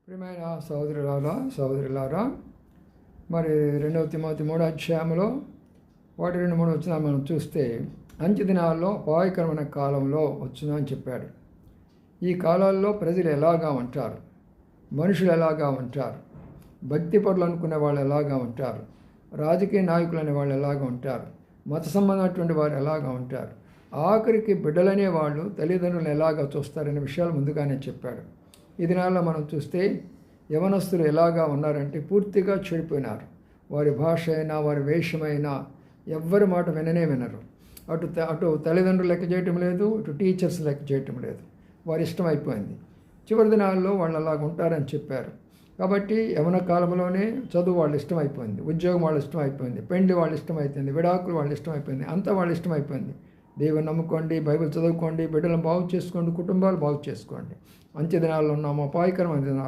ప్రియమైన సహోదరులారా, మరి 2 తిమోతి 3 అధ్యాయంలో 1-2-3 వచ్చిన మనం చూస్తే అంత్య దినాల్లో అపాయకరమైన కాలంలో వచ్చునని చెప్పాడు. ఈ కాలాల్లో ప్రజలు ఎలాగా ఉంటారు, మనుషులు ఎలాగా ఉంటారు, భక్తి పరులు అనుకునే వాళ్ళు ఎలాగా ఉంటారు, రాజకీయ నాయకులు అనే వాళ్ళు ఎలాగా ఉంటారు, మత సంబంధమైనటువంటి వారు ఎలాగా ఉంటారు, ఆఖరికి బిడ్డలనే వాళ్ళు తల్లిదండ్రులను ఎలాగా చూస్తారనే విషయాలు ముందుగానే చెప్పాడు. ఈ దినాల్లో మనం చూస్తే యవనస్తులు ఎలాగా ఉన్నారంటే పూర్తిగా చెడిపోయినారు. వారి భాష అయినా వారి వేషమైనా ఎవ్వరి మాట వినరు. అటు తల్లిదండ్రులు లెక్క చేయటం లేదు, ఇటు టీచర్స్ లెక్క చేయటం లేదు. వారి ఇష్టం అయిపోయింది. చివరి దినాల్లో వాళ్ళు అలాగ ఉంటారని చెప్పారు. కాబట్టి యవన కాలంలోనే చదువు వాళ్ళ ఇష్టం అయిపోయింది, ఉద్యోగం వాళ్ళ ఇష్టం అయిపోయింది, పెండ్లి వాళ్ళ ఇష్టం అయిపోయింది, విడాకులు వాళ్ళ ఇష్టం అయిపోయింది, అంతా వాళ్ళ ఇష్టం అయిపోయింది. దేవుని నమ్ముకోండి, బైబిల్ చదువుకోండి, బిడ్డలను బాగు చేసుకోండి, కుటుంబాలు బాగు చేసుకోండి. అంత్య దినాల్లో ఉన్నాము, అపాయకరమైన దినాలు.